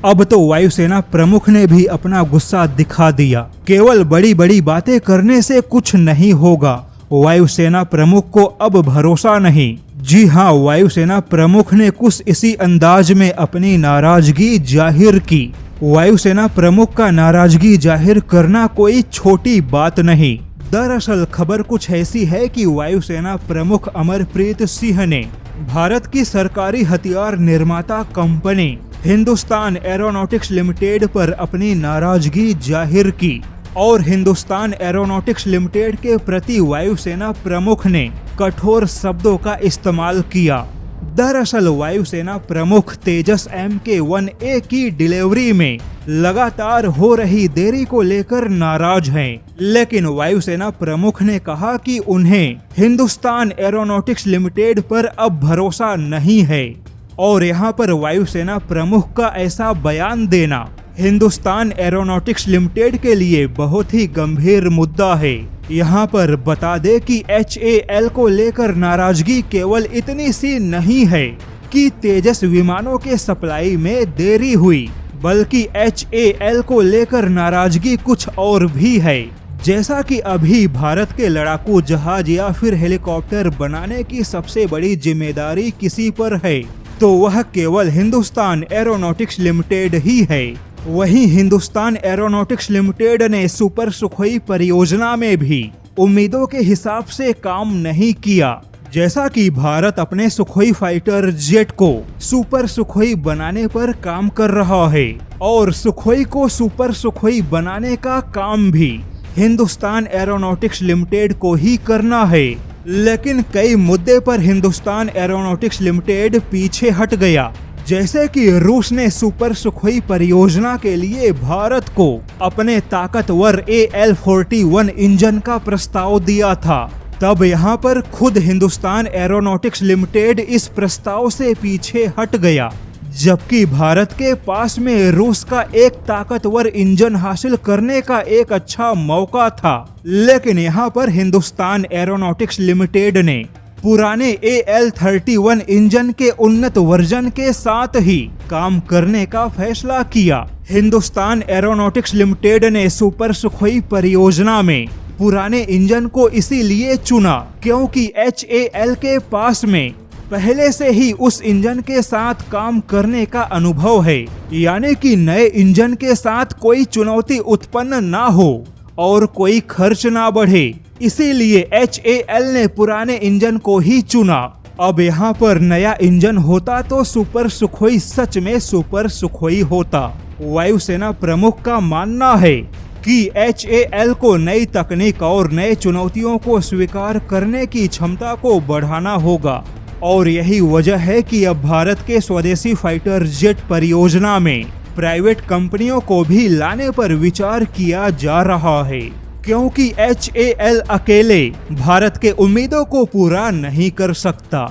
अब तो वायुसेना प्रमुख ने भी अपना गुस्सा दिखा दिया। केवल बड़ी बड़ी बातें करने से कुछ नहीं होगा। वायुसेना प्रमुख को अब भरोसा नहीं। जी हाँ, वायुसेना प्रमुख ने कुछ इसी अंदाज में अपनी नाराजगी जाहिर की। वायुसेना प्रमुख का नाराजगी जाहिर करना कोई छोटी बात नहीं। दरअसल खबर कुछ ऐसी है कि वायुसेना प्रमुख अमरप्रीत सिंह ने भारत की सरकारी हथियार निर्माता कंपनी हिंदुस्तान एरोनॉटिक्स लिमिटेड पर अपनी नाराजगी जाहिर की और हिंदुस्तान एरोनॉटिक्स लिमिटेड के प्रति वायुसेना प्रमुख ने कठोर शब्दों का इस्तेमाल किया। दरअसल वायुसेना प्रमुख तेजस MK-1A की डिलीवरी में लगातार हो रही देरी को लेकर नाराज हैं। लेकिन वायुसेना प्रमुख ने कहा कि उन्हें हिंदुस्तान एरोनॉटिक्स लिमिटेड पर अब भरोसा नहीं है और यहां पर वायुसेना प्रमुख का ऐसा बयान देना हिंदुस्तान एरोनॉटिक्स लिमिटेड के लिए बहुत ही गंभीर मुद्दा है। यहाँ पर बता दे कि HAL को लेकर नाराजगी केवल इतनी सी नहीं है कि तेजस विमानों के सप्लाई में देरी हुई, बल्कि HAL को लेकर नाराजगी कुछ और भी है। जैसा कि अभी भारत के लड़ाकू जहाज या फिर हेलीकॉप्टर बनाने की सबसे बड़ी जिम्मेदारी किसी पर है तो वह केवल हिंदुस्तान एरोनॉटिक्स लिमिटेड ही है। वहीं हिंदुस्तान एरोनॉटिक्स लिमिटेड ने सुपर सुखोई परियोजना में भी उम्मीदों के हिसाब से काम नहीं किया। जैसा कि भारत अपने सुखोई फाइटर जेट को सुपर सुखोई बनाने पर काम कर रहा है और सुखोई को सुपर सुखोई बनाने का काम भी हिंदुस्तान एरोनॉटिक्स लिमिटेड को ही करना है। लेकिन कई मुद्दे पर हिंदुस्तान एरोनॉटिक्स लिमिटेड पीछे हट गया। जैसे कि रूस ने सुपर सुखोई परियोजना के लिए भारत को अपने ताकतवर AL-41 इंजन का प्रस्ताव दिया था, तब यहाँ पर खुद हिंदुस्तान एरोनॉटिक्स लिमिटेड इस प्रस्ताव से पीछे हट गया, जबकि भारत के पास में रूस का एक ताकतवर इंजन हासिल करने का एक अच्छा मौका था। लेकिन यहाँ पर हिंदुस्तान एरोनॉटिक्स लिमिटेड ने पुराने AL-31 इंजन के उन्नत वर्जन के साथ ही काम करने का फैसला किया। हिंदुस्तान एरोनॉटिक्स लिमिटेड ने सुपर सुखोई परियोजना में पुराने इंजन को इसीलिए चुना क्योंकि HAL के पास में पहले से ही उस इंजन के साथ काम करने का अनुभव है, यानी कि नए इंजन के साथ कोई चुनौती उत्पन्न ना हो और कोई खर्च ना बढ़े। इसीलिए HAL ने पुराने इंजन को ही चुना। अब यहाँ पर नया इंजन होता तो सुपर सुखोई सच में सुपर सुखोई होता। वायुसेना प्रमुख का मानना है कि HAL को नई तकनीक और नए चुनौतियों को स्वीकार करने की क्षमता को बढ़ाना होगा और यही वजह है कि अब भारत के स्वदेशी फाइटर जेट परियोजना में प्राइवेट कंपनियों को भी लाने पर विचार किया जा रहा है, क्योंकि HAL अकेले भारत के उम्मीदों को पूरा नहीं कर सकता।